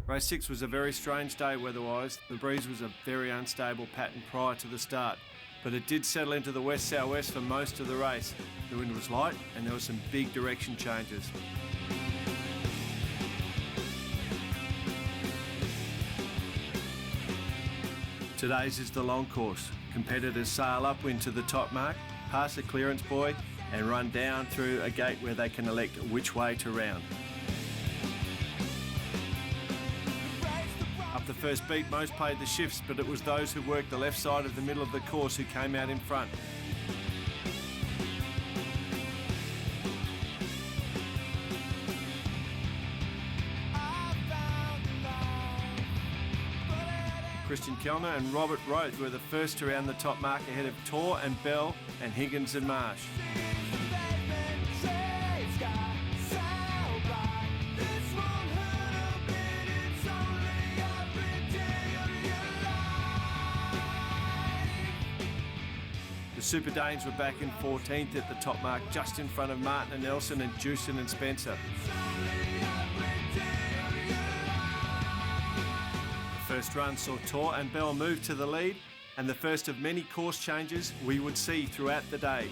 Race 6 was a very strange day weather-wise. The breeze was a very unstable pattern prior to the start, but it did settle into the west-southwest for most of the race. The wind was light and there were some big direction changes. Today's is the long course. Competitors sail upwind to the top mark, pass a clearance buoy and run down through a gate where they can elect which way to round. Up the first beat, most played the shifts, but it was those who worked the left side of the middle of the course who came out in front. Christian Kellner and Robert Rhodes were the first to round the top mark ahead of Tor and Bell and Higgins and Marsh. The Super Danes were back in 14th at the top mark, just in front of Martin and Nelson and Jewson and Spencer. First run saw Tor and Bell move to the lead, and the first of many course changes we would see throughout the day.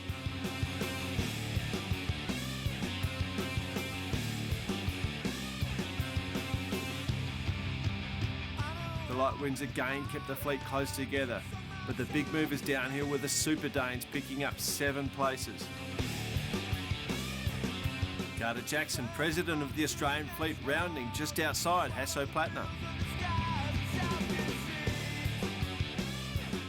The light winds again kept the fleet close together, but the big movers downhill were the Super Danes picking up 7 places. Carter Jackson, president of the Australian fleet, rounding just outside Hasso-Plattner.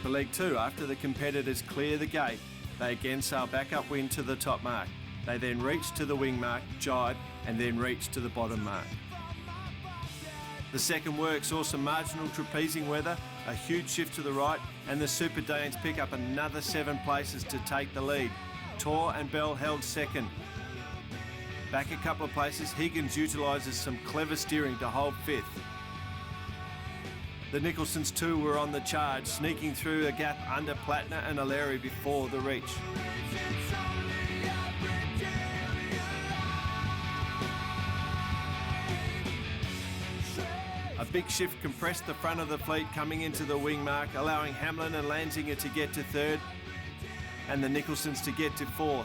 For Leg 2, after the competitors clear the gate, they again sail back upwind to the top mark. They then reach to the wing mark, jibe, and then reach to the bottom mark. The second work saw some marginal trapezing weather, a huge shift to the right, and the Super Danes pick up another 7 places to take the lead. Tor and Bell held second. Back a couple of places, Higgins utilises some clever steering to hold 5th. The Nicholsons too were on the charge, sneaking through a gap under Plattner and O'Leary before the reach. A big shift compressed the front of the fleet coming into the wing mark, allowing Hamlin and Lanzinger to get to 3rd and the Nicholsons to get to 4th.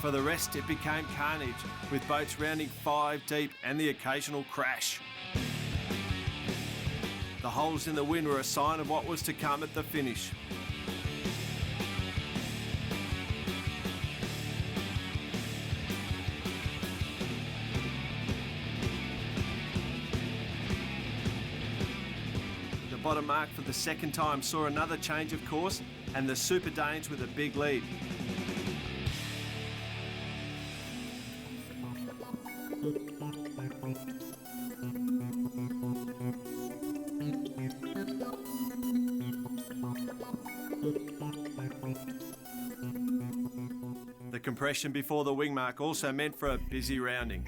For the rest, it became carnage, with boats rounding 5 deep and the occasional crash. The holes in the wind were a sign of what was to come at the finish. The bottom mark for the second time saw another change of course, and the Super Danes with a big lead. The compression before the wing mark also meant for a busy rounding.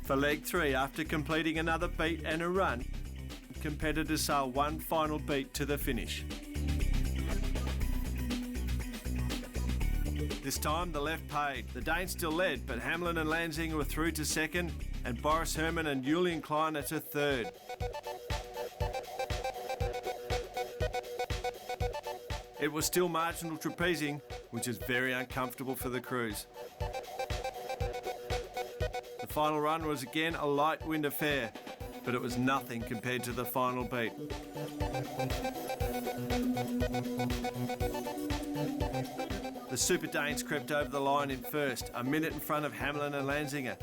For leg 3, after completing another beat and a run, competitors sail one final beat to the finish. This time the left paid. The Danes still led, but Hamlin and Lanzinger were through to 2nd, and Boris Herman and Julian Kleiner to 3rd. It was still marginal trapezing, which is very uncomfortable for the crews. The final run was again a light wind affair, but it was nothing compared to the final beat. The Super Danes crept over the line in first, a minute in front of Hamlin and Lanzinger.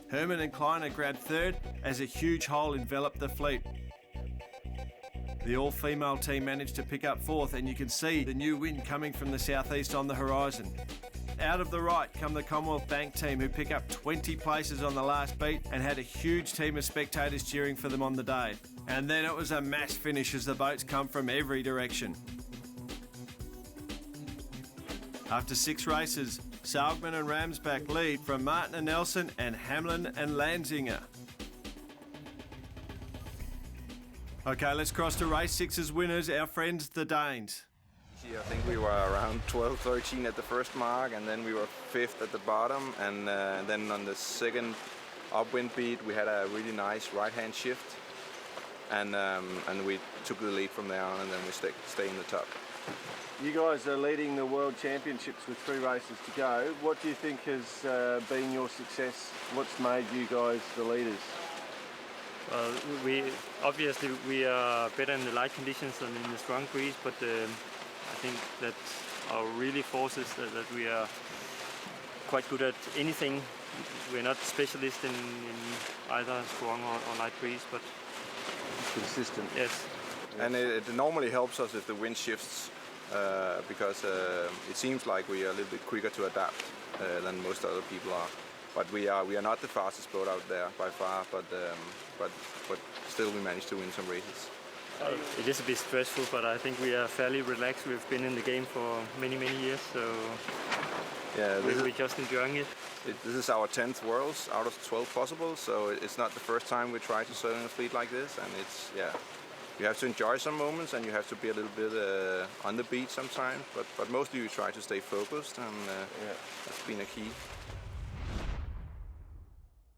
Herman and Kleiner grabbed 3rd as a huge hole enveloped the fleet. The all-female team managed to pick up 4th, and you can see the new wind coming from the southeast on the horizon. out of the right come the Commonwealth Bank team, who pick up 20 places on the last beat and had a huge team of spectators cheering for them on the day. And then it was a mass finish as the boats come from every direction. After 6 races, Saugmann and Ramsbaek lead from Martin and Nelson and Hamlin and Lanzinger. Okay, let's cross to race 6's winners, our friends the Danes. I think we were around 12, 13 at the first mark, and then we were 5th at the bottom, and then on the second upwind beat we had a really nice right-hand shift, and we took the lead from there on, and then we stay in the top. You guys are leading the World Championships with 3 races to go. What do you think has been your success? What's made you guys the leaders? Well, we are better in the light conditions than in the strong breeze, but I think that our really force is that we are quite good at anything. We're not specialists in either strong or light breeze, but consistent. Yes. And it normally helps us if the wind shifts, because it seems like we are a little bit quicker to adapt than most other people are. But we are not the fastest boat out there by far, but still we managed to win some races. It is a bit stressful, but I think we are fairly relaxed. We've been in the game for many years, so yeah, we're just enjoying it. This is our 10th Worlds out of 12 possible, so it's not the first time we try to sail in a fleet like this, and it's, yeah, you have to enjoy some moments and you have to be a little bit on the beat sometimes, but mostly you try to stay focused, and that's been a key.